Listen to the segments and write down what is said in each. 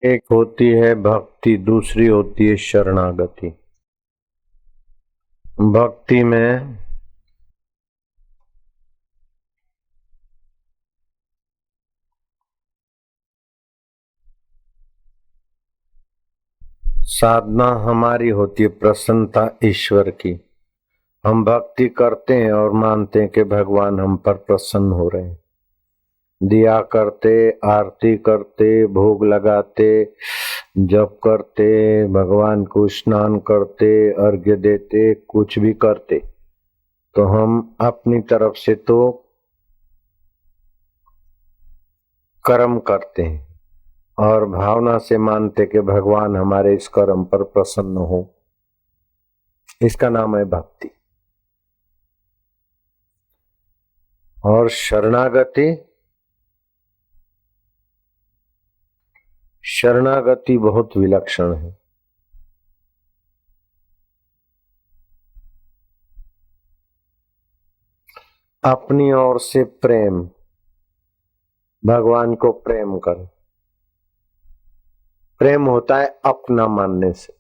एक होती है भक्ति, दूसरी होती है शरणागति। भक्ति में साधना हमारी होती है प्रसन्नता ईश्वर की। हम भक्ति करते हैं और मानते हैं कि भगवान हम पर प्रसन्न हो रहे हैं। दिया करते, आरती करते, भोग लगाते, जप करते, भगवान को स्नान करते, अर्घ्य देते, कुछ भी करते तो हम अपनी तरफ से तो कर्म करते हैं और भावना से मानते कि भगवान हमारे इस कर्म पर प्रसन्न हो। इसका नाम है भक्ति। और शरणागति, शरणागति बहुत विलक्षण है। अपनी ओर से प्रेम, भगवान को प्रेम कर। प्रेम होता है अपना मानने से।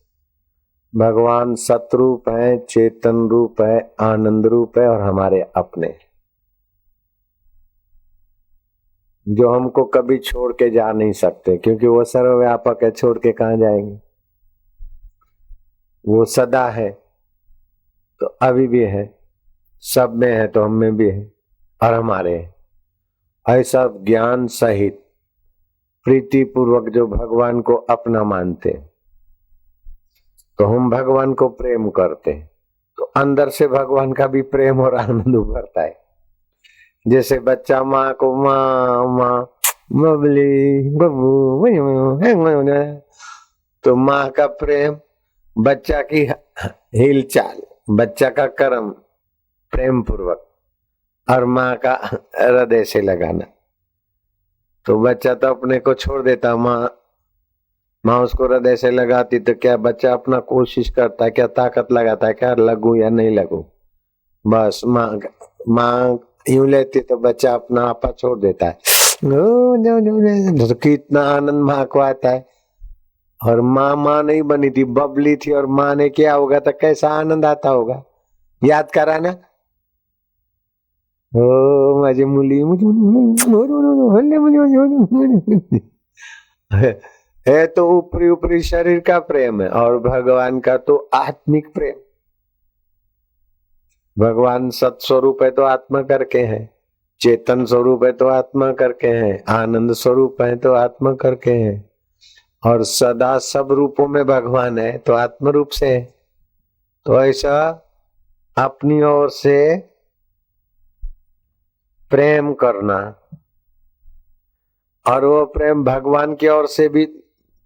भगवान सतरूप है, चेतन रूप है, आनंद रूप है और हमारे अपने, जो हमको कभी छोड़ के जा नहीं सकते, क्योंकि वो सर्वव्यापक है। छोड़ के कहाँ जाएंगे? वो सदा है तो अभी भी है, सब में है तो हम में भी है और हमारे है। ऐसा ज्ञान सहित प्रीति पूर्वक जो भगवान को अपना मानते हैं तो हम भगवान को प्रेम करते हैं, तो अंदर से भगवान का भी प्रेम और आनंद उभरता है। जैसे बच्चा माँ को माँ माँ बबली बबू, तो माँ का प्रेम, बच्चा की हिल चाल, बच्चा का कर्म प्रेम पूर्वक और माँ का हृदय से लगाना, तो बच्चा तो अपने को छोड़ देता, माँ उसको हृदय से लगाती, तो क्या बच्चा अपना कोशिश करता है, क्या ताकत लगाता है, क्या लगू या नहीं लगू, बस माँ यूं लेती तो बच्चा अपना आपा छोड़ देता है। तो कितना आनंद माँ को आता है। और माँ नहीं बनी थी, बबली थी, और माँ ने किया होगा तो कैसा आनंद आता होगा। याद करा ना, हो माझी मुली है तो ऊपरी ऊपरी शरीर का प्रेम है, और भगवान का तो आत्मिक प्रेम। भगवान सत्स्वरूप है तो आत्मा करके है, चेतन स्वरूप है तो आत्मा करके है, आनंद स्वरूप है तो आत्मा करके है, और सदा सब रूपों में भगवान है तो आत्म रूप से है। तो ऐसा अपनी ओर से प्रेम करना, और वो प्रेम भगवान की ओर से भी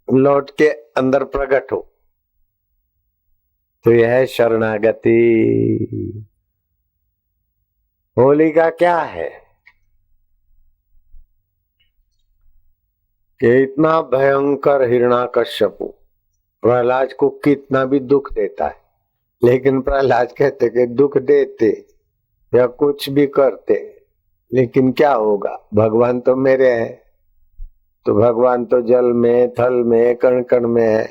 लौट के अंदर प्रकट हो, तो यह है शरणागति। होली का क्या है कि इतना भयंकर हिरण्याकश्यपु प्रहलाद को कितना भी दुख देता है, लेकिन प्रहलाद कहते कि दुख देते या कुछ भी करते, लेकिन क्या होगा, भगवान तो मेरे हैं। तो भगवान तो जल में, थल में, कण कण में है।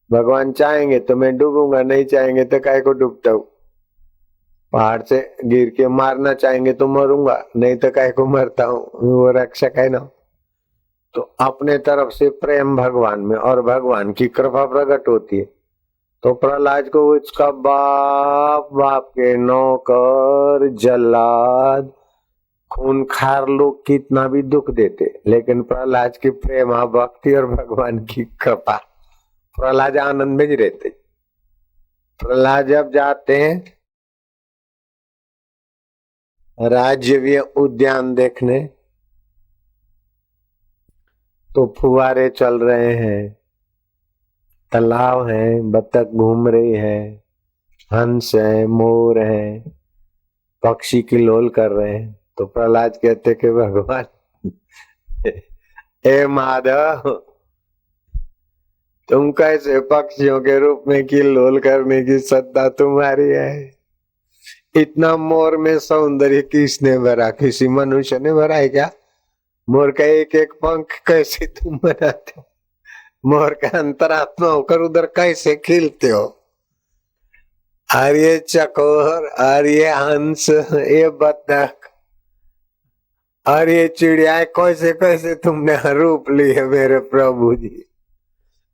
भगवान चाहेंगे तो मैं डूबूंगा, नहीं चाहेंगे तो काय को डूबता हूं। पहाड़ से गिर के मारना चाहेंगे तो मरूंगा, नहीं तो काय को मरता हूं, वो रक्षक है ना। तो अपने तरफ से प्रेम भगवान में और भगवान की कृपा प्रकट होती है। तो प्रहलाद को उसका बाप, बाप के नौकर, जल्लाद, खूंखार लोग कितना भी दुख देते, लेकिन प्रहलाद की प्रेम, भक्ति और भगवान की कृपा, प्रहलाद आनंद में ही रहते। प्रहलाद जब जाते हैं राज्य उद्यान देखने, तो फुवारे चल रहे हैं, तालाब है, बतख घूम रही है, हंस है, मोर है, पक्षी किलोल कर रहे हैं। तो प्रहलाद कहते कि भगवान हे माधव, तुम कैसे पक्षियों के रूप में किलोल करने की सत्ता तुम्हारी है? इतना मोर में सौंदर्य किसने भरा? किसी मनुष्य ने भरा है क्या? मोर का एक एक पंख कैसे तुम बनाते हो? मोर का अंतरात्मा होकर उधर कैसे खिलते हो। और ये चकोर और ये हंस, ये बतख और ये चिड़िया, कैसे कैसे तुमने रूप लिए मेरे प्रभु जी।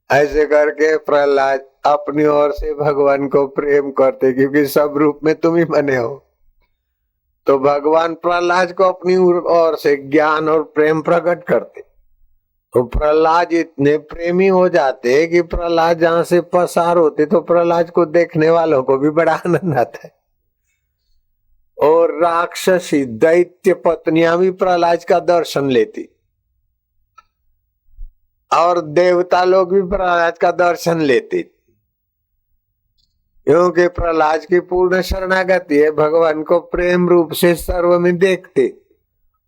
ऐसे करके प्रहलाद अपनी ओर से भगवान को प्रेम करते, क्योंकि सब रूप में तुम ही बने हो। तो भगवान प्रहलाद को अपनी ओर से ज्ञान और प्रेम प्रकट करते। तो प्रहलाद इतने प्रेमी हो जाते कि प्रहलाद जहां से पसार होते तो प्रहलाद को देखने वालों को भी बड़ा आनंद आता है। और राक्षसी दैत्य पत्नियां भी प्रहलाद का दर्शन लेती, और देवता लोग भी प्रहलाद का दर्शन लेते, क्योंकि प्रहलाद की पूर्ण शरणागति है। भगवान को प्रेम रूप से सर्व में देखते,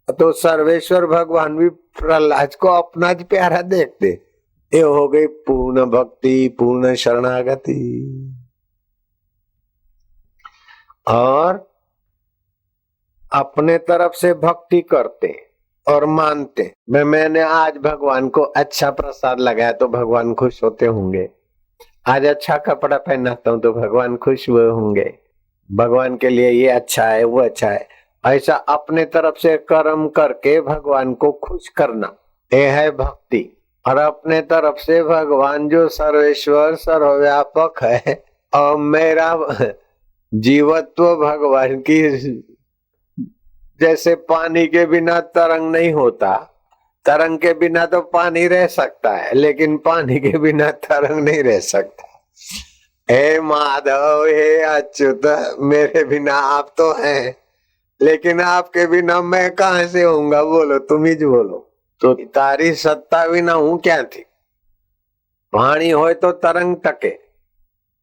तो सर्वेश्वर भगवान भी प्रहलाद को अपना प्यारा देखते। ये हो गई पूर्ण भक्ति, पूर्ण शरणागति। और अपने तरफ से भक्ति करते और मानते, मैंने आज भगवान को अच्छा प्रसाद लगाया तो भगवान खुश होते होंगे, आज अच्छा कपड़ा पहनाता हूं तो भगवान खुश हुए होंगे, भगवान के लिए ये अच्छा है वो अच्छा है। ऐसा अपने तरफ से कर्म करके भगवान को खुश करना, ये है भक्ति। और अपने तरफ से भगवान जो सर्वेश्वर सर्वव्यापक है, और मेरा जीवत्व भगवान की, जैसे पानी के बिना तरंग नहीं होता, तरंग के बिना तो पानी रह सकता है, लेकिन पानी के बिना तरंग नहीं रह सकता। हे माधव, हे अच्युत, मेरे बिना आप तो हैं, लेकिन आपके बिना मैं कहां से होऊंगा, बोलो तुम ही बोलो। तो तारी सत्ता बिना हूं क्या थी। पानी होए तो तरंग टके,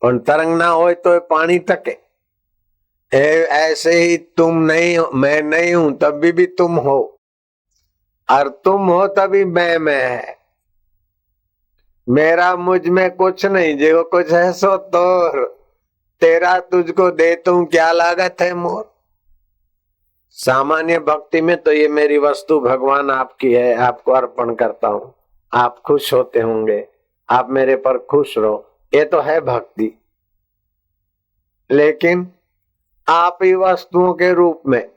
और तरंग ना होए तो पानी टके। ऐसे ही तुम नहीं हो, मैं नहीं हूं तब भी तुम हो, और तुम हो तभी मैं है। मेरा मुझ में कुछ नहीं, जो कुछ है सो तोर, तेरा तुझको देता हूं क्या लागत है मोर। सामान्य भक्ति में तो ये मेरी वस्तु भगवान आपकी है, आपको अर्पण करता हूं, आप खुश होते होंगे, आप मेरे पर खुश रहो, ये तो है भक्ति। लेकिन आप ही वस्तुओं के रूप में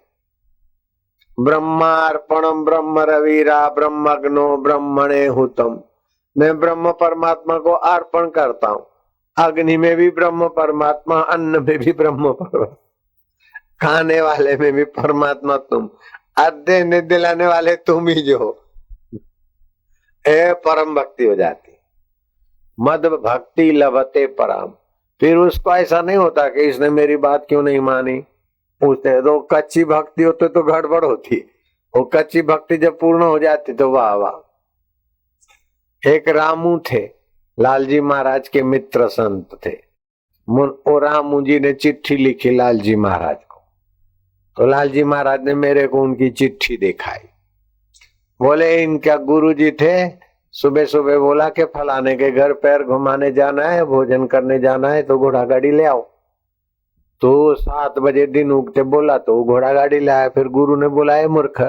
ब्रह्मार्पणम ब्रह्म रवीरा ब्रह्मग्नो ब्रह्मणे हुतम, मैं ब्रह्म परमात्मा को अर्पण करता हूं। अग्नि में भी ब्रह्म परमात्मा, अन्न में भी ब्रह्म परमात्मा, खाने वाले में भी परमात्मा तुम, देने दिलाने वाले तुम ही जो हो। परम भक्ति हो जाती। मद भक्ति लभते परम। फिर उसको ऐसा नहीं होता कि इसने मेरी बात क्यों नहीं मानी, पूछते तो कच्ची भक्ति होती तो गड़बड़ होती, वो कच्ची भक्ति जब पूर्ण हो जाती तो वाह वाह। एक रामू थे, लालजी महाराज के मित्र संत थे। और रामू जी ने चिट्ठी लिखी लालजी महाराज को, तो लालजी महाराज ने मेरे को उनकी चिट्ठी दिखाई। बोले इनका गुरु जी थे, सुबह सुबह बोला कि फलाने के घर पैर घुमाने जाना है, भोजन करने जाना है, तो घोड़ा गाड़ी ले आओ। तो 7 बजे दिन उगते बोला तो घोड़ा गाड़ी लाया। फिर गुरु ने बोला है मूर्ख,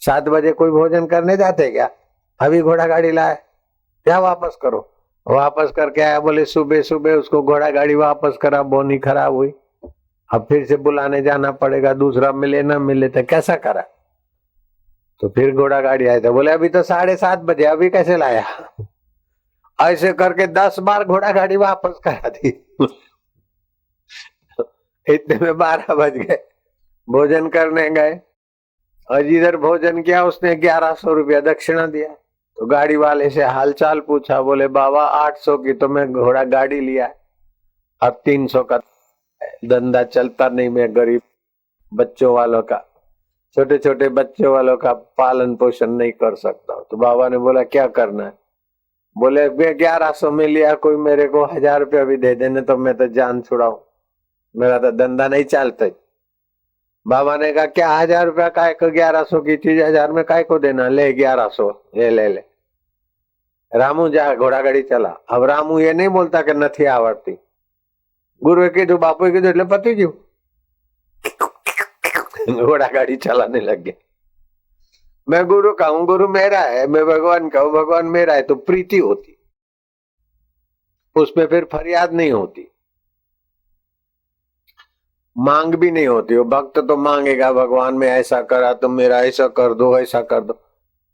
7 बजे कोई भोजन करने जाते क्या, अभी घोड़ा गाड़ी लाया, क्या वापस करो। वापस करके आया, बोले सुबह सुबह उसको घोड़ा गाड़ी वापस करा, बोनी खराब हुई, अब फिर से बुलाने जाना पड़ेगा, दूसरा मिले ना मिले तो कैसा करा। तो फिर घोड़ा गाड़ी आया था, बोले अभी तो 7:30 बजे, अभी कैसे लाया। ऐसे करके 10 बार घोड़ा गाड़ी वापस करा दी। इतने में 12 बज गए, भोजन करने गए, और जिधर भोजन किया उसने 1100 रुपया दक्षिणा दिया। तो गाड़ी वाले से हालचाल पूछा, बोले बाबा 800 की तो मैं घोड़ा गाड़ी लिया, अब 300 का धंधा चलता नहीं, मैं गरीब बच्चों वालों का, छोटे छोटे बच्चों वालों का पालन पोषण नहीं कर सकता। तो बाबा ने बोला क्या करना है, बोले 1100 में लिया, कोई मेरे को 1000 रुपया भी दे देने तो मैं तो जान छुड़ाऊं, मेरा तो धंधा नहीं चलता। बाबा ने कहा क्या 1000 रुपया काय को, 1100 की चीज 1000 में काय को देना, ले 1100 ये ले। रामू जा घोड़ा गाड़ी चला। अब रामू ये नहीं बोलता कि नहीं आवड़ती, गुरु कीधु बापू कीधु એટલે પતી ગયું, घोड़ा गाड़ी चलाने लग गया। मैं गुरु का हूं, गुरु मेरा है, मैं भगवान का हूं, भगवान मेरा है, तो प्रीति होती। उसमें फिर फरियाद नहीं होती, मांग भी नहीं होती। वो भक्त तो मांगेगा भगवान में ऐसा करा तो मेरा ऐसा कर दो, ऐसा कर दो,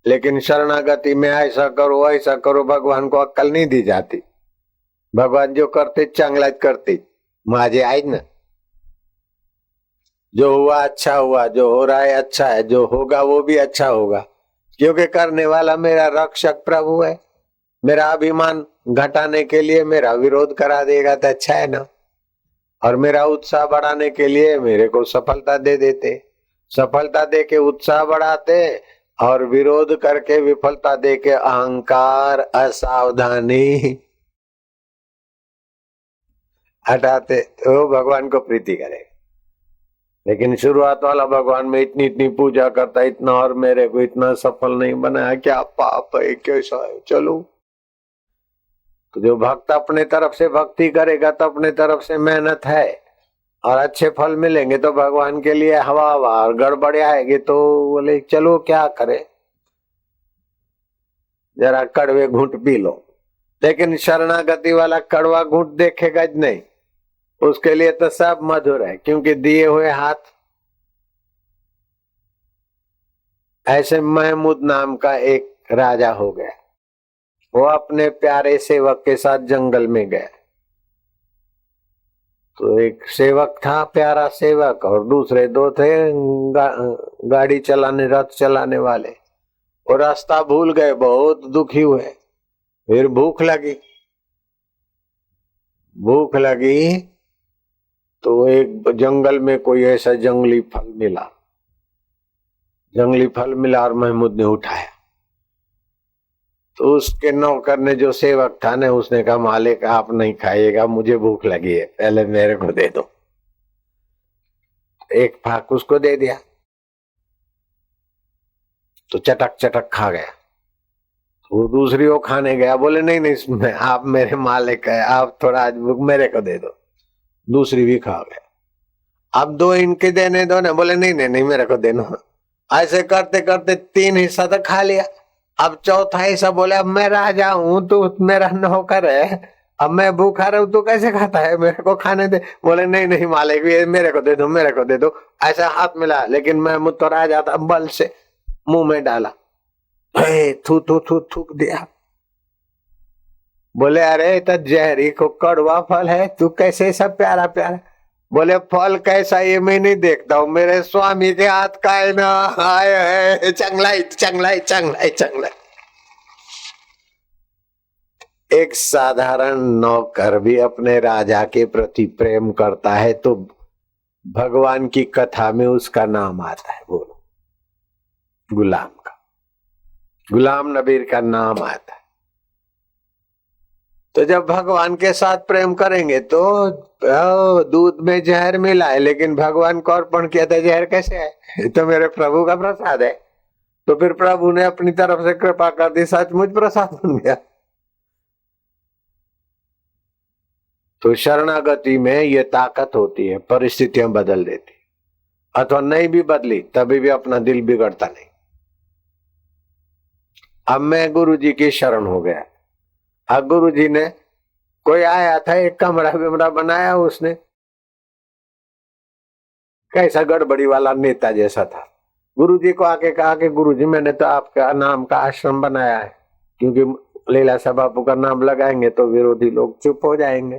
लेकिन शरणागति में ऐसा करो ऐसा करो, भगवान को अक्कल नहीं दी जाती। भगवान जो करते चांगला करते, माजे आई ना, जो हुआ अच्छा हुआ, जो हो रहा है अच्छा है, जो होगा वो भी अच्छा होगा, क्योंकि करने वाला मेरा रक्षक प्रभु है। मेरा अभिमान घटाने के लिए मेरा विरोध करा देगा तो अच्छा है ना, और मेरा उत्साह बढ़ाने के लिए मेरे को सफलता दे देते, सफलता दे के उत्साह बढ़ाते, और विरोध करके विफलता दे के अहंकार असावधानी हटाते, तो भगवान को प्रीति करेगा। लेकिन शुरुआत वाला भगवान में इतनी इतनी पूजा करता इतना, और मेरे को इतना सफल नहीं बनाया, क्या पाप है, कैसा है, चलो। तो जो भक्त अपने तरफ से भक्ति करेगा तो अपने तरफ से मेहनत है और अच्छे फल मिलेंगे, तो भगवान के लिए हवा हवा और गड़बड़ आएगी तो बोले चलो क्या करे, जरा कड़वे घूंट पी लो। लेकिन शरणागति वाला कड़वा घूंट देखेगा ज नहीं, उसके लिए तो सब मधुर है, क्योंकि दिए हुए हाथ। ऐसे महमूद नाम का एक राजा हो गया, वो अपने प्यारे सेवक के साथ जंगल में गया। तो एक सेवक था, प्यारा सेवक, और दूसरे दो थे गाड़ी चलाने, रथ चलाने वाले। वो रास्ता भूल गए, बहुत दुखी हुए। फिर भूख लगी, भूख लगी तो एक जंगल में कोई ऐसा जंगली फल मिला, जंगली फल मिला और महमूद ने उठाया। तो उसके नौकर ने, जो सेवक था ना, उसने कहा मालिक आप नहीं खाइएगा, मुझे भूख लगी है, पहले मेरे को दे दो। एक फाक उसको दे दिया तो चटक चटक खा गया। वो दूसरी वो खाने गया, बोले नहीं नहीं आप मेरे मालिक है, आप थोड़ा आज मेरे को दे दो। दूसरी भी खा गया। अब दो इनके देने दो ना, बोले नहीं नहीं नहीं मेरे को देना। ऐसे करते करते 3 हिस्सा तो खा लिया। अब चौथा हिस्सा बोले अब मैं राजा हूं, तू मेरा नौकर है, अब मैं भूखा रहूं तू कैसे खाता है, मेरे को खाने दे। बोले नहीं नहीं मालिक ये मेरे को दे दो, मेरे को दे दो। ऐसा हाथ मिला, लेकिन मैं तो राजा था, बल से मुंह में डाला, थू थू थू थूक दिया। बोले अरे तो जहरी को कड़वा फल है, तू कैसे सब प्यारा प्यारा। बोले फल कैसा ये मैं नहीं देखता हूँ, मेरे स्वामी के हाथ का है ना, आए है चंगलाई चंगलाई चंगलाई चंगलाई। एक साधारण नौकर भी अपने राजा के प्रति प्रेम करता है तो भगवान की कथा में उसका नाम आता है। बोलो, गुलाम का, गुलाम नबीर का नाम आता है। तो जब भगवान के साथ प्रेम करेंगे तो दूध में जहर मिला है, लेकिन भगवान को अर्पण किया था, जहर कैसे है, तो मेरे प्रभु का प्रसाद है। तो फिर प्रभु ने अपनी तरफ से कृपा कर दी, सचमुच प्रसाद बन गया। तो शरणागति में ये ताकत होती है, परिस्थितियां बदल देती, अथवा नहीं भी बदली तभी भी अपना दिल बिगड़ता नहीं। अब मैं गुरु जी की शरण हो गया। अब गुरु जी ने, कोई आया था, एक कमरा विमरा बनाया उसने, कैसा गड़बड़ी वाला नेता जैसा था। गुरु जी को आके कहा कि गुरु जी मैंने तो आपका नाम का आश्रम बनाया है, क्योंकि लीलाशाह बापू का नाम लगाएंगे तो विरोधी लोग चुप हो जाएंगे।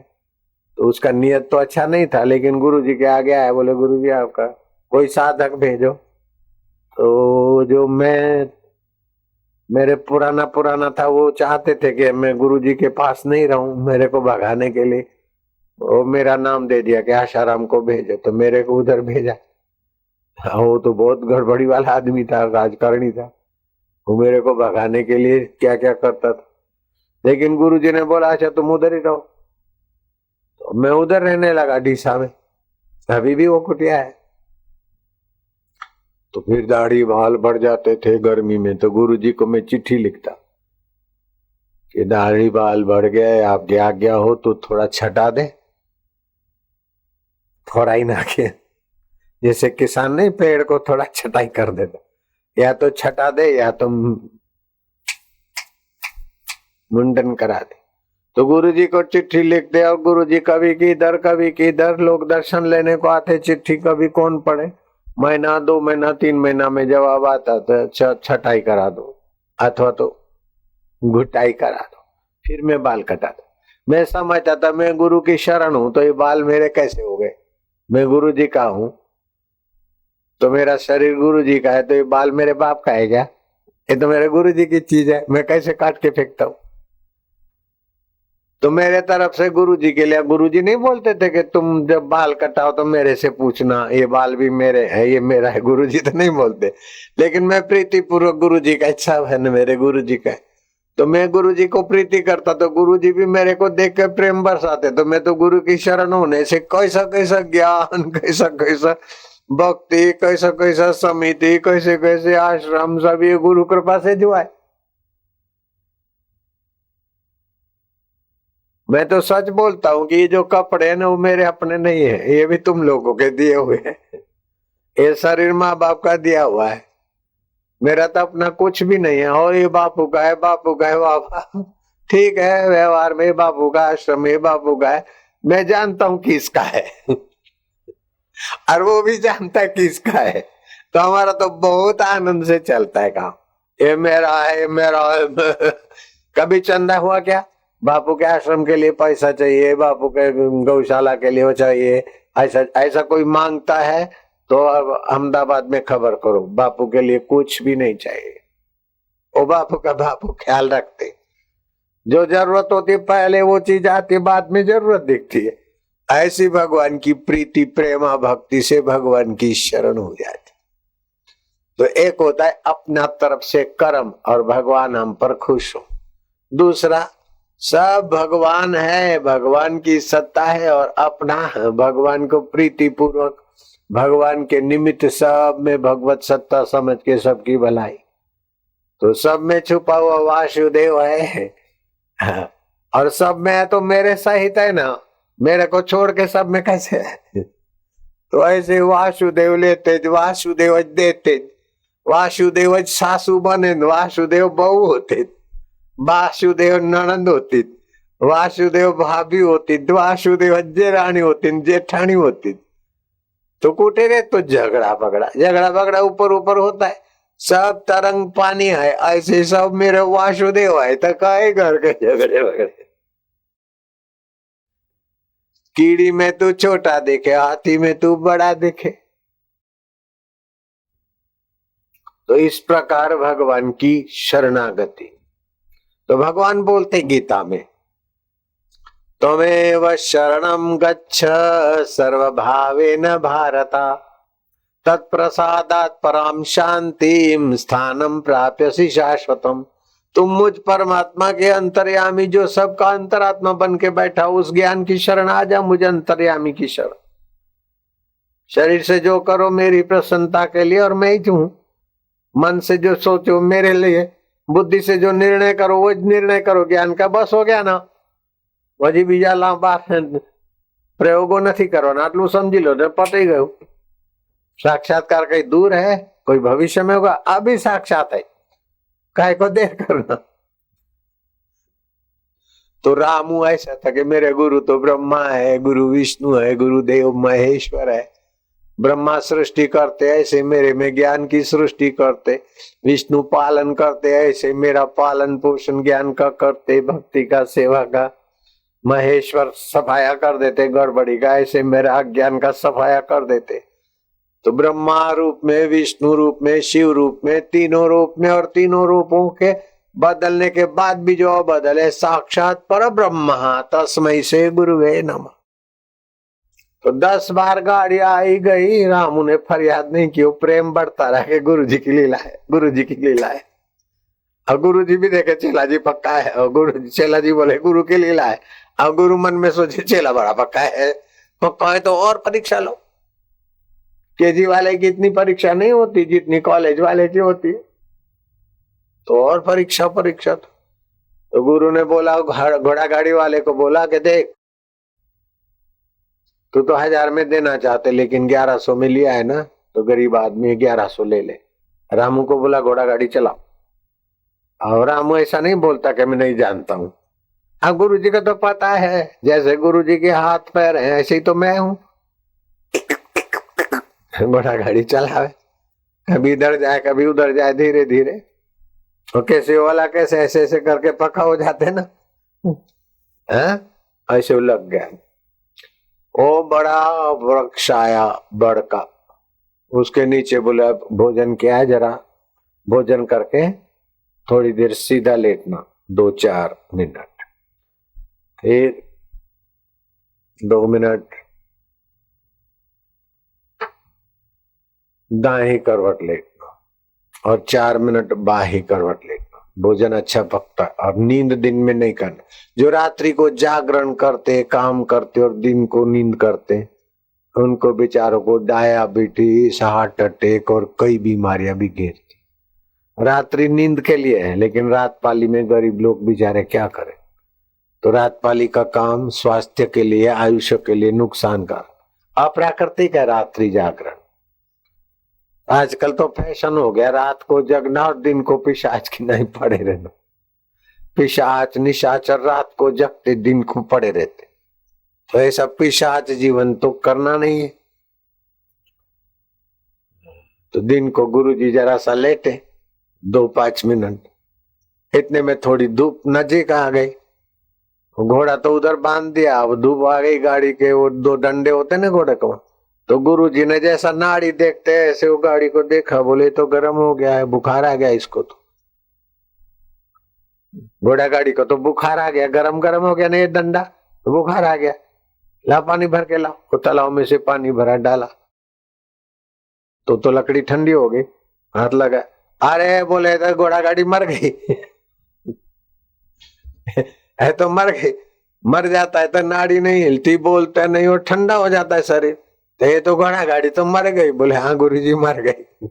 तो उसका नियत तो अच्छा नहीं था, लेकिन गुरु जी के आगे आया, बोले गुरु जी आपका कोई साधक भेजो। तो जो मेरे पुराना था, वो चाहते थे कि मैं गुरु जी के पास नहीं रहूं, मेरे को भगाने के लिए वो मेरा नाम दे दिया कि आशाराम को भेजो, तो मेरे को उधर भेजा। वो तो बहुत गड़बड़ी वाला आदमी था, राजकारणी था, वो मेरे को भगाने के लिए क्या क्या करता था। लेकिन गुरुजी ने बोला अच्छा तुम उधर ही रहो, तो मैं उधर रहने लगा डीसा में। अभी भी वो कुटिया है। तो फिर दाढ़ी बाल बढ़ जाते थे गर्मी में, तो गुरुजी को मैं चिट्ठी लिखता कि दाढ़ी बाल बढ़ गए, आपकी आज्ञा हो तो थोड़ा छटा दे, थोड़ा ही ना के, जैसे किसान नहीं पेड़ को थोड़ा छटाई कर देता, या तो छटा दे या तो मुंडन करा दे। तो गुरु जी को चिट्ठी लिखते और गुरु जी कभी किधर कभी किधर, लोग दर्शन लेने को आते, चिट्ठी कभी कौन पढ़े। महीना 2 महीना 3 महीना में जवाब आता तो छटाई करा दो अथवा तो घुटाई करा दो, फिर मैं बाल कटा दो। मैं समझता था मैं गुरु की शरण हूं तो ये बाल मेरे कैसे हो गए, मैं गुरु जी का हूं तो मेरा शरीर गुरु जी का है, तो ये बाल मेरे बाप का है क्या? ये तो मेरे गुरु जी की चीज है, मैं कैसे काट के फेंकता हूं? तो मेरे तरफ से गुरु जी के लिए गुरु जी नहीं बोलते थे कि तुम जब बाल कटाओ तो मेरे से पूछना, ये बाल भी मेरे है, ये मेरा है। गुरु जी तो नहीं बोलते, लेकिन मैं प्रीति पूर्वक गुरु जी का इच्छा है न, मेरे गुरु जी का है तो मैं गुरु जी को प्रीति करता, तो गुरु जी भी मेरे को देख कर प्रेम बरसाते। तो मैं तो गुरु की शरण होने से कैसा कैसा ज्ञान, कैसा कैसा भक्ति, कैसा कैसा समिति, कैसे कैसे आश्रम, सब ये गुरु कृपा से जो है। मैं तो सच बोलता हूँ कि ये जो कपड़े हैं ना वो मेरे अपने नहीं है, ये भी तुम लोगों के दिए हुए हैं। ये शरीर माँ बाप का दिया हुआ है, मेरा तो अपना कुछ भी नहीं है। और ये बापू का है, बापू का है बाबा, ठीक है, व्यवहार में बापू का, आश्रम में बापू का है, मैं जानता हूँ किसका है और वो भी जानता है किसका है। तो हमारा तो बहुत आनंद से चलता है काम, ये मेरा है, ये मेरा है। कभी चंदा हुआ क्या? बापू के आश्रम के लिए पैसा चाहिए, बापू के गौशाला के लिए वो चाहिए, ऐसा ऐसा कोई मांगता है तो अब अहमदाबाद में खबर करो, बापू के लिए कुछ भी नहीं चाहिए। वो बापू का बापू ख्याल रखते, जो जरूरत होती है पहले वो चीज आती है, बाद में जरूरत दिखती है। ऐसी भगवान की प्रीति प्रेमा भक्ति से भगवान की शरण हो जाती। तो एक होता है अपना तरफ से कर्म और भगवान हम पर खुश हो, दूसरा सब भगवान है, भगवान की सत्ता है और अपना भगवान को प्रीति पूर्वक भगवान के निमित्त सब में भगवत सत्ता समझ के सबकी भलाई। तो सब में छुपा हुआ वासुदेव है और सब में है तो मेरे सहित है ना, मेरे को छोड़ के सब में कैसे है? तो ऐसे वासुदेव लेते, वासुदेव देते, वासुदेव सासू बने, वासुदेव बहू होते, वासुदेव ननंद होती, वासुदेव भाभी होती, वासुदेव जेरानी होती, जेठानी होती। तो कुटे रे तो झगड़ा बगड़ा ऊपर ऊपर होता है, सब तरंग पानी है, ऐसे सब मेरे वासुदेव है तो काहे घर के झगड़े बगड़े। कीड़ी में तू छोटा देखे, हाथी में तू बड़ा देखे। तो इस प्रकार भगवान की शरणागति। तो भगवान बोलते गीता में, त्वमेव शरणं गच्छ सर्वभावेन भारत तत्प्रसादात् पराम शांतिम स्थानम प्राप्यसि शाश्वतम। तुम मुझ परमात्मा के अंतर्यामी जो सबका अंतरात्मा बन के बैठा, उस ज्ञान की शरण आ जा, मुझे अंतर्यामी की शरण। शरीर से जो करो मेरी प्रसन्नता के लिए और मैं ही हूं, मन से जो सोचो मेरे लिए, बुद्धि से जो निर्णय करो वो निर्णय करो ज्ञान का, बस हो गया ना। वही बीजा लांबा प्रयोगो नहीं करवाना, आटलू समझी लो ने पटी गયું। साक्षात्कार कहीं दूर है, कोई भविष्य में होगा, अभी साक्षात है, काय को देर करना। तो रामू ऐसा था कि मेरे गुरु तो ब्रह्मा है, गुरु विष्णु है, गुरुदेव महेश्वर है। ब्रह्मा सृष्टि करते ऐसे मेरे में ज्ञान की सृष्टि करते, विष्णु पालन करते ऐसे मेरा पालन पोषण ज्ञान का करते, भक्ति का सेवा का। महेश्वर सफाया कर देते गड़बड़ी का, ऐसे मेरा अज्ञान का सफाया कर देते। तो ब्रह्मा रूप में, विष्णु रूप में, शिव रूप में, तीनों रूप में, और तीनों रूपों के बदलने के बाद भी जो बदले साक्षात पर ब्रह्म तस्मै से गुरुवे नमः। तो 10 बार गाड़ी आई गई, रामू ने फरियाद नहीं की, प्रेम बढ़ता रहा, गुरु जी की लीला है, गुरु जी की लीला है। और गुरु जी भी देखे चेला जी पक्का है, और गुरु चेला जी बोले गुरु की लीला है। अब गुरु मन में सोचे चेला बड़ा पक्का है तो और परीक्षा लो। केजी वाले की इतनी परीक्षा नहीं होती जितनी कॉलेज वाले की होती, तो और परीक्षा तो गुरु ने बोला, घोड़ा गाड़ी वाले को बोला कि देख तू तो 1000 में देना चाहते लेकिन 1100 में लिया है ना, तो गरीब आदमी 1100 ले ले। रामू को बोला घोड़ा गाड़ी चलाओ, और रामू ऐसा नहीं बोलता कि मैं नहीं जानता हूं, अब गुरु जी को तो पता है, जैसे गुरु जी के हाथ पैर हैं ऐसे ही तो मैं हूं। घोड़ा गाड़ी चलावे, कभी इधर जाए कभी उधर जाए, धीरे धीरे। और कैसे वाला कैसे ऐसे ऐसे करके पक्का हो जाते ना, है ऐसे लग गया। ओ बड़ा वृक्ष आया बड़ का, उसके नीचे बोला भोजन किया है, जरा भोजन करके थोड़ी देर सीधा लेटना, 2-4 मिनट, फिर 2 मिनट दाहिनी करवट लेटना और 4 मिनट बाही करवट लेटना। भोजन अच्छा पकता है। और नींद दिन में नहीं करना। जो रात्रि को जागरण करते, काम करते और दिन को नींद करते, उनको बेचारों को डायबिटीज, हार्ट अटैक और कई बीमारियां भी घेरती। रात्रि नींद के लिए है, लेकिन रात पाली में गरीब लोग बेचारे क्या करें। तो रात पाली का काम स्वास्थ्य के लिए, आयुष्य के लिए नुकसानकारक, अप्राकृतिक है रात्रि जागरण। आजकल तो फैशन हो गया रात को जगना और दिन को पिशाच की नहीं पड़े रहना। पिशाच निशाचर रात को जगते, दिन को पड़े रहते। तो ऐसा पिशाच जीवन तो करना नहीं है। तो दिन को गुरु जी जरा सा लेटे 2-5 मिनट, इतने में थोड़ी धूप नजीक आ गई। घोड़ा तो उधर बांध दिया, अब धूप आ गई गाड़ी के, वो 2 डंडे होते ना घोड़े को। तो गुरु जी ने जैसा नाड़ी देखते ऐसे वो गाड़ी को देखा, बोले तो गर्म हो गया है, बुखार आ गया इसको। तो घोड़ा गाड़ी को तो बुखार आ गया, गरम गरम हो गया ना ये डंडा, तो बुखार आ गया। ला पानी भर के लाओ। तो तालाब में से पानी भरा, डाला तो लकड़ी ठंडी हो गई। हाथ लगा, अरे बोले तो घोड़ा गाड़ी मर गई। है तो मर गई। मर जाता है तो नाड़ी नहीं हिलती, बोलता नहीं और ठंडा हो जाता है शरीर। तो ये तो घोड़ा गाड़ी तो मर गई। बोले हाँ गुरु जी मर गई।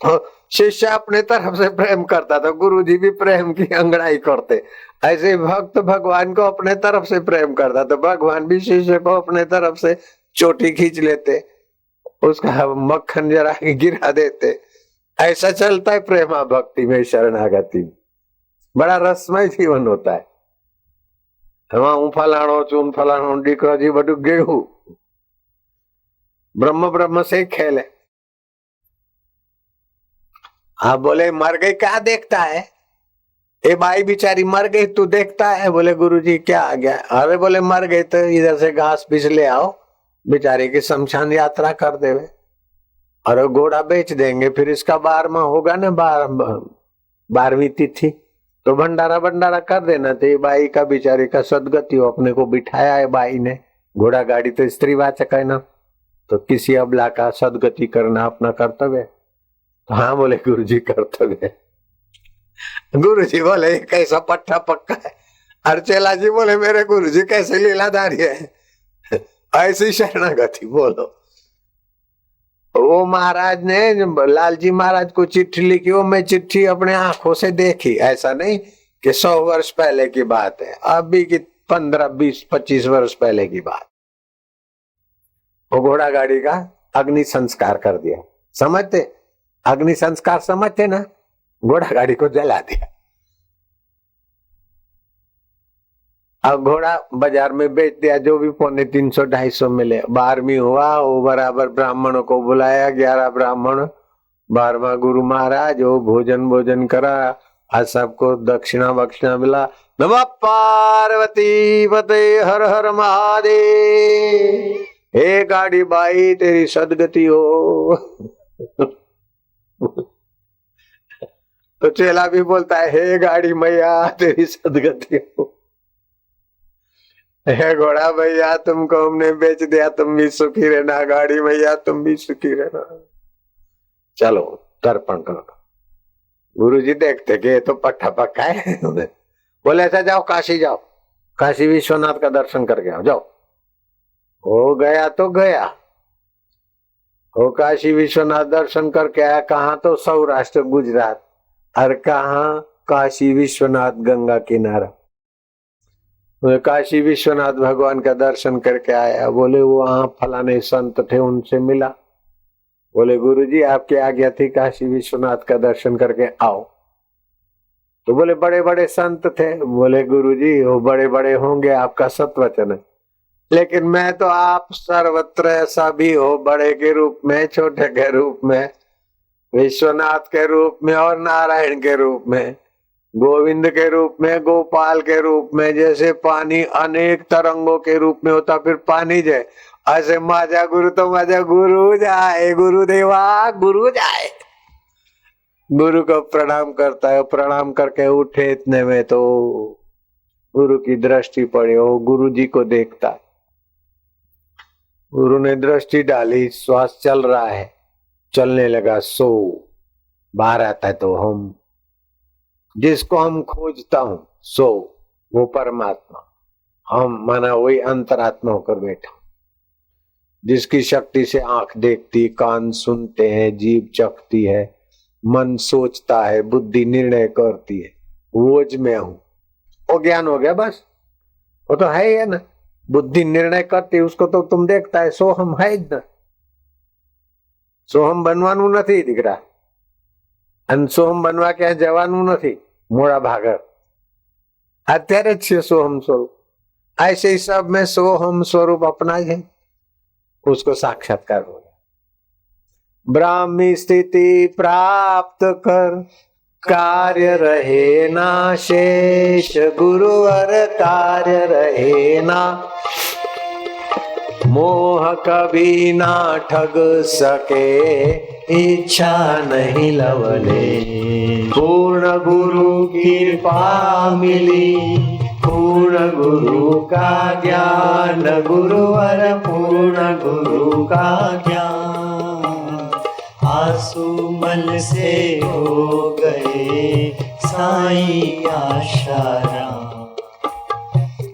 तो शिष्य अपने तरफ से प्रेम करता था, गुरु जी भी प्रेम की अंगड़ाई करते। ऐसे भक्त भगवान को अपने तरफ से प्रेम करता, तो भगवान भी शिष्य को अपने तरफ से चोटी खींच लेते, उसका मक्खन जरा गिरा देते। ऐसा चलता है प्रेमा भक्ति में, शरणागति में। बड़ा रसमय जीवन होता है। હું ફલાણો છું ફલાણો દીકરાજી બધું ગયું, ब्रह्म से खेल है। हाँ बोले मर गई क्या देखता है, ए बाई बेचारी मर गई तू देखता है। बोले गुरुजी क्या आ गया। अरे बोले मर गई तो इधर से घास बीस ले आओ, बेचारी की शमशान यात्रा कर देवे और घोड़ा बेच देंगे। फिर इसका 12वां होगा ना, 12वीं तिथि, तो भंडारा भंडारा कर देना। तो ये बाई का बेचारी का सदगति हो, अपने को बिठाया है बाई ने। घोड़ा गाड़ी तो स्त्रीवाचक है ना, तो किसी अबला का सदगति करना अपना कर्तव्य। तो हाँ बोले गुरु जी कर्तव्य। गुरु जी बोले कैसा पट्टा पक्का है। अर्चेला जी बोले मेरे गुरु जी कैसे लीलाधारी है। ऐसी शरणागति बोलो। वो महाराज ने, लालजी महाराज को चिट्ठी लिखी, वो मैं चिट्ठी अपने आंखों से देखी। ऐसा नहीं कि 100 वर्ष पहले की बात है, अभी की 15, 20, 25 वर्ष पहले की बात। वो घोड़ा गाड़ी का अग्नि संस्कार कर दिया। समझते अग्नि संस्कार, समझते ना, घोड़ा गाड़ी को जला दिया। अब घोड़ा बाजार में बेच दिया, जो भी 350, 250 मिले। 12वीं हुआ, वो बराबर ब्राह्मणों को बुलाया, 11 ब्राह्मण, 12वां गुरु महाराज, वो भोजन करा। आज सबको दक्षिणा बक्षिणा मिला। नमः पार्वती पते हर हर महादेव। हे गाड़ी बाई तेरी सदगति हो। तो चेला भी बोलता है हे गाड़ी मैया तेरी सदगति हो। हे घोड़ा भैया तुमको हमने बेच दिया, तुम भी सुखी रहना। गाड़ी भैया तुम भी सुखी रहना। चलो तर्पण करो। गुरु जी देखते कि तो पट्टा पक्का है। बोले ऐसा जाओ काशी जाओ, काशी विश्वनाथ का दर्शन करके आओ। जाओ। हो गया तो गया, वो काशी विश्वनाथ दर्शन करके आया। कहाँ तो सौराष्ट्र गुजरात, और कहाँ काशी विश्वनाथ गंगा किनारा। काशी विश्वनाथ भगवान का दर्शन करके आया। बोले वो वहां फलाने संत थे, उनसे मिला। बोले गुरु जी आपकी आज्ञा थी काशी विश्वनाथ का दर्शन करके आओ। तो बोले बड़े बड़े संत थे। बोले गुरुजी वो बड़े बड़े होंगे, आपका सत्वचन है, लेकिन मैं तो आप सर्वत्र सभी हो, बड़े के रूप में, छोटे के रूप में, विश्वनाथ के रूप में और नारायण के रूप में, गोविंद के रूप में, गोपाल के रूप में। जैसे पानी अनेक तरंगों के रूप में होता, फिर पानी जाए, ऐसे माजा गुरु तो माजा गुरु जाए, गुरुदेवा गुरु जाए। गुरु को प्रणाम करता है, प्रणाम करके उठे इतने में तो गुरु की दृष्टि पड़ी, वो गुरु जी को देखता है। गुरु ने दृष्टि डाली, श्वास चल रहा है, चलने लगा, सो बाहर आता है तो हम जिसको हम खोजता हूं सो वो परमात्मा, हम माना वही अंतरात्मा होकर बैठा, जिसकी शक्ति से आंख देखती, कान सुनते हैं, जीभ चखती है, मन सोचता है, बुद्धि निर्णय करती है, वो ज मैं हूं। वो ज्ञान हो गया बस, वो तो है ही है ना। बुद्धि निर्णय करती उसको तो तुम देखता है, सो हम है જ ना। सोहम बनવાનું નથી દીકરા, અને સોહમ બનવા ક્યાં જવાનું નથી મોડા ભાગર, અત્યારે જ છે सोहम स्वरूप। ऐसे ही सब में सोहम स्वरूप अपना है, उसको साक्षात्कार हो गया। ब्राह्मी स्थिति प्राप्त कर, कार्य रहे ना शेष, गुरुवर कार्य रहे ना, मोह कभी ना ठग सके, इच्छा नहीं लवले, पूर्ण गुरु कृपा मिली, पूर्ण गुरु का ज्ञान, गुरुवर पूर्ण गुरु का ज्ञान, आंसू से हो गए साईं आशाराम,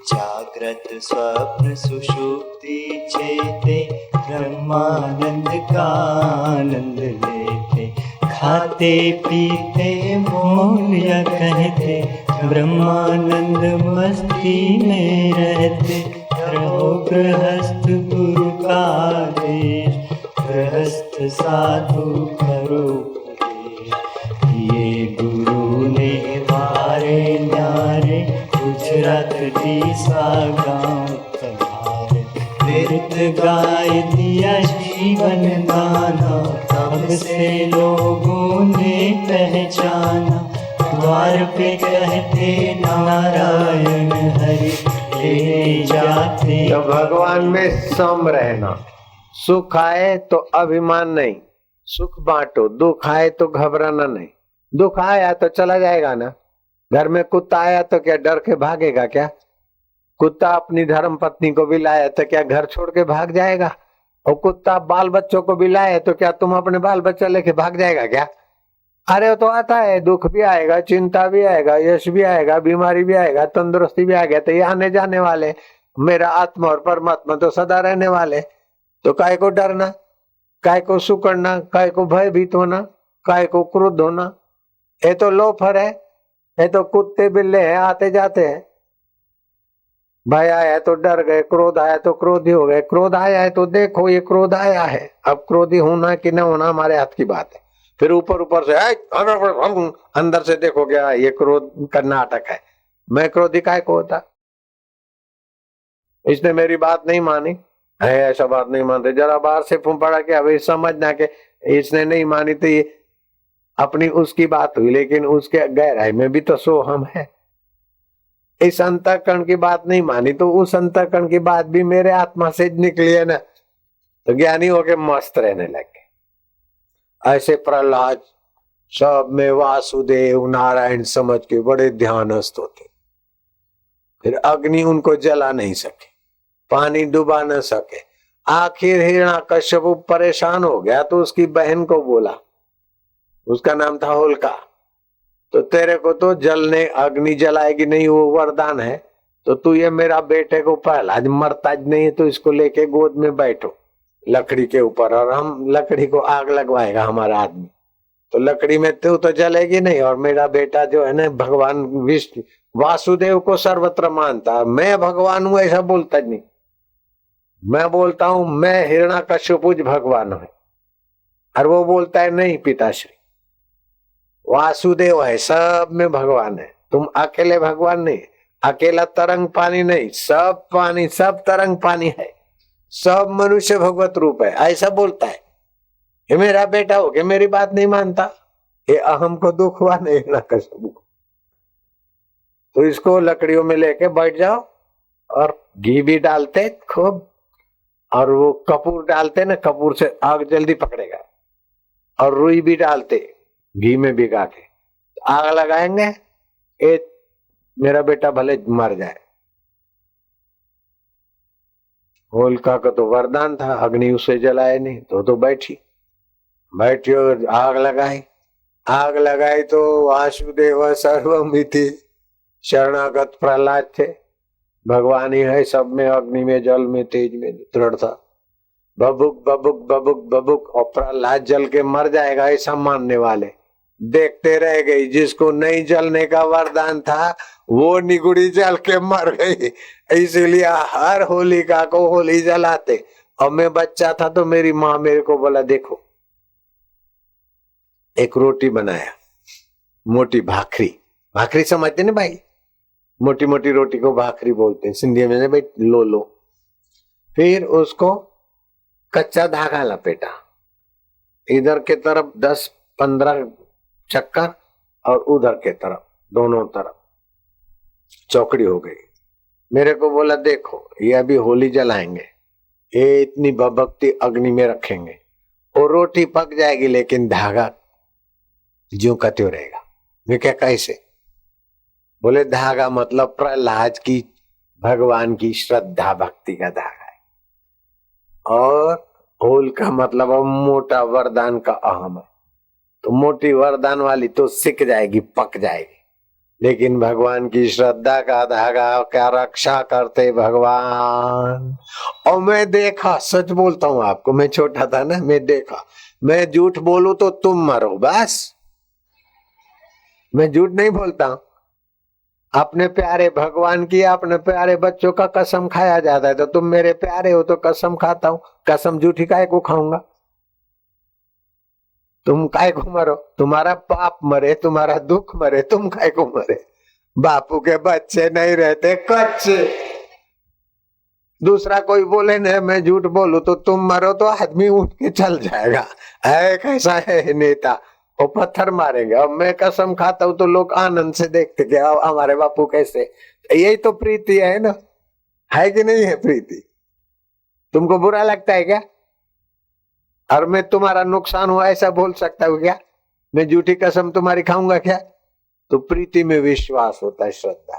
जागृत स्वप्न सुषुप्ति चेते, ब्रह्मानंद का आनंद लेते, खाते पीते बोलिया कहते, ब्रह्मानंद मस्ती में रहते, रहो गृहस्थ गुरु का आदेश, गृहस्थ साधु करो उपदेश, ये गुरु ने मारे न्यारे, गुजरात सा गाँव तुम्हारे, नृत गाय दिया जीवन दाना, तब से लोगों ने पहचाना, द्वार पे कहते नारायण हरि, ले जाते। तो भगवान में सम रहना, सुख आए तो अभिमान नहीं, सुख बांटो, दुख आए तो घबराना नहीं। दुख आया तो चला जाएगा ना, घर में कुत्ता आया तो क्या डर के भागेगा क्या? कुत्ता अपनी धर्म पत्नी को भी लाया तो क्या घर छोड़ के भाग जाएगा? और कुत्ता बाल बच्चों को भी लाए तो क्या तुम अपने बाल बच्चा लेके भाग जाएगा क्या? अरे वो तो आता है, दुख भी आएगा, चिंता भी आएगा, यश भी आएगा, बीमारी भी आएगा, तंदुरुस्ती भी आएगा, तो ये आने जाने वाले। मेरा आत्मा और परमात्मा तो सदा रहने वाले, तो काय को डरना, काय को सुकड़ना, काय को भयभीत होना, काय को क्रोध होना? ये तो लोफर है, ये तो कुत्ते बिल्ले हैं, आते जाते हैं। भय आया तो डर गए, क्रोध आया तो क्रोधी हो गए, क्रोध आया है तो देखो ये क्रोध आया है, अब क्रोधी होना कि न होना हमारे हाथ की बात है। फिर ऊपर ऊपर से अंदर से देखो क्या ये क्रोध का नाटक है, मैं क्रोधी काय को होता? इसने मेरी बात नहीं मानी है, ऐसा बात नहीं मानते, जरा बाहर से फूंपड़ा के अभी समझना कि इसने नहीं मानी तो ये अपनी उसकी बात हुई, लेकिन उसके गहराई में भी तो सोहम है। इस अंतःकरण की बात नहीं मानी तो उस अंतःकरण की बात भी मेरे आत्मा से निकली है ना, तो ज्ञानी होके मस्त रहने लगे। ऐसे प्रहलाद सब में वासुदेव नारायण समझ के बड़े ध्यानस्थ होते। फिर अग्नि उनको जला नहीं सके, पानी डुबा न सके। आखिर हिरण्याकश्यप परेशान हो गया तो उसकी बहन को बोला, उसका नाम था होलिका, तो तेरे को तो जलने अग्नि जलाएगी नहीं, वो वरदान है, तो तू ये मेरा बेटे को प्रहलाद मरता ज नहीं है तो इसको लेके गोद में बैठो लकड़ी के ऊपर, और हम लकड़ी को आग लगवाएगा हमारा आदमी, तो लकड़ी में तू तो जलेगी नहीं, और मेरा बेटा जो है ना भगवान विष्णु वासुदेव को सर्वत्र मानता, मैं भगवान हूं ऐसा बोलता नहीं, मैं बोलता हूं मैं हिरण्याकश्यप भगवान है, और वो बोलता है नहीं पिताश्री, वासुदेव है, सब में भगवान है। तुम अकेले भगवान नहीं, अकेला तरंग पानी नहीं, सब पानी, सब तरंग पानी है, सब मनुष्य भगवत रूप है। ऐसा बोलता है, ये मेरा बेटा हो के मेरी बात नहीं मानता, ये अहम को दुख हुआ नहीं ना कसम को। तो इसको लकड़ियों में लेके बैठ जाओ और घी भी डालते खूब, और वो कपूर डालते ना, कपूर से आग जल्दी पकड़ेगा, और रुई भी डालते घी में भिगा के, आग लगाएंगे, ए मेरा बेटा भले मर जाए। होलिका का तो वरदान था, अग्नि उसे जलाए नहीं, तो बैठी बैठी और आग लगाई। आग लगाई तो वासुदेव सर्वमिति, शरणागत प्रहलाद थे, भगवान ही है सब में, अग्नि में, जल में, तेज में दृढ़ था। बबुक बबुक बबुक बबुक, और प्रहलाद जल के मर जाएगा ऐसा मानने वाले देखते रह गई। जिसको नहीं जलने का वरदान था वो निगुड़ी जल के मर गई। इसीलिए हर होलिका को होली जलाते। और मैं बच्चा था तो मेरी माँ मेरे को बोला, देखो एक रोटी बनाया, मोटी भाखरी, भाखरी समझते ना भाई, मोटी मोटी रोटी को भाखरी बोलते हैं सिंधी में भाई, लो लो। फिर उसको कच्चा धागा लपेटा, इधर के तरफ 10-15 चक्कर और उधर के तरफ, दोनों तरफ चौकड़ी हो गई। मेरे को बोला, देखो ये अभी होली जलाएंगे, ये इतनी भभक्ति अग्नि में रखेंगे और रोटी पक जाएगी, लेकिन धागा ज्यों का त्यों रहेगा। मैं क्या, कैसे? बोले धागा मतलब प्रहलाद की भगवान की श्रद्धा भक्ति का धागा है, और होल का मतलब मोटा वरदान का अहम है। तो मोटी वरदान वाली तो सिक जाएगी, पक जाएगी, लेकिन भगवान की श्रद्धा का धागा क्या रक्षा करते भगवान। और मैं देखा, सच बोलता हूं आपको, मैं छोटा था ना, मैं देखा, मैं झूठ बोलूं तो तुम मरो बस, मैं झूठ नहीं बोलता। अपने प्यारे भगवान की, अपने प्यारे बच्चों का कसम खाया जाता है, तो तुम मेरे प्यारे हो तो कसम खाता हूं, कसम झूठी काहे को खाऊंगा? तुम काहे को मरो? तुम्हारा पाप मरे, तुम्हारा दुख मरे, तुम काहे को मरे? बापू के बच्चे नहीं रहते कच्चे। दूसरा कोई बोले न मैं झूठ बोलूं तो तुम मरो, तो आदमी उठ के चल जाएगा। है कैसा है नेता, वो पत्थर मारेंगे। अब मैं कसम खाता हूं तो लोग आनंद से देखते कि हमारे बापू कैसे। यही तो प्रीति है ना, है कि नहीं है प्रीति? तुमको बुरा लगता है क्या? और मैं तुम्हारा नुकसान हुआ ऐसा बोल सकता हूँ क्या? मैं झूठी कसम तुम्हारी खाऊंगा क्या? तो प्रीति में विश्वास होता है, श्रद्धा,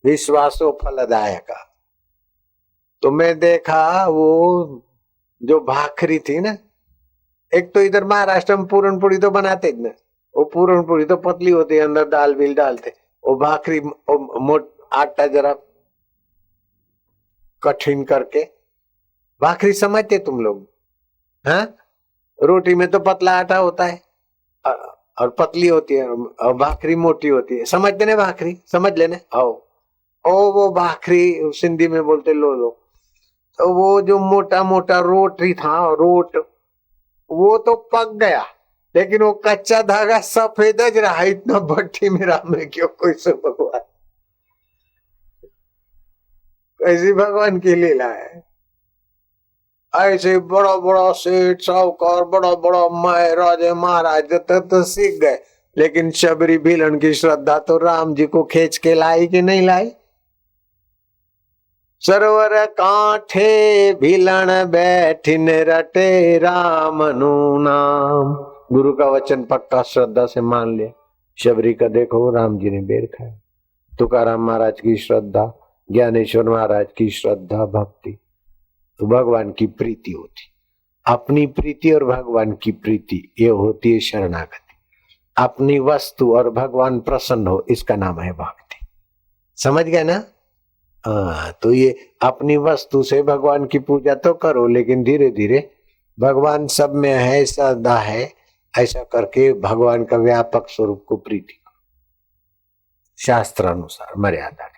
विश्वासो फलदायक। तो मैं देखा वो जो भाखरी थी ना, एक तो इधर महाराष्ट्र में पूरन पूरी तो बनाते ना, वो पूरन पूरी तो पतली होती है, अंदर दाल बिल डालते, वो भाखरी मोट आटा जरा कठिन करके, भाखरी समझते तुम लोग? हाँ, रोटी में तो पतला आटा होता है और पतली होती है, और भाखरी मोटी होती है, समझते ना? भाखरी समझ लेने आओ। ओ वो भाखरी सिंधी में बोलते लो लो। तो वो जो मोटा मोटा रोटी था, रोट, वो तो पक गया, लेकिन वो कच्चा धागा सफेद ज रहा। इतना भट्टी मेरा में क्यों कोई से भगवान, ऐसी भगवान की लीला है। ऐसे बड़ा बड़ा सेठ साहूकार, बड़ा बड़ा मैं राजे महाराज तो सीख गए, लेकिन शबरी भीलन की श्रद्धा तो राम जी को खींच के लाई कि नहीं लाई? सरोवर कांठे भीलन बैठिन रटे राम नु नाम। गुरु का वचन पक्का श्रद्धा से मान लिया। शबरी का देखो राम जी ने बेर खाया। तुकाराम महाराज की श्रद्धा, ज्ञानेश्वर महाराज की श्रद्धा भक्ति, तो भगवान की प्रीति होती। अपनी प्रीति और भगवान की प्रीति ये होती है शरणागति। अपनी वस्तु और भगवान प्रसन्न हो, इसका नाम है भक्ति। समझ गए ना? तो ये अपनी वस्तु से भगवान की पूजा तो करो, लेकिन धीरे धीरे भगवान सब में है, सदा है, ऐसा करके भगवान का व्यापक स्वरूप को प्रीति करो, शास्त्र अनुसार मर्यादा।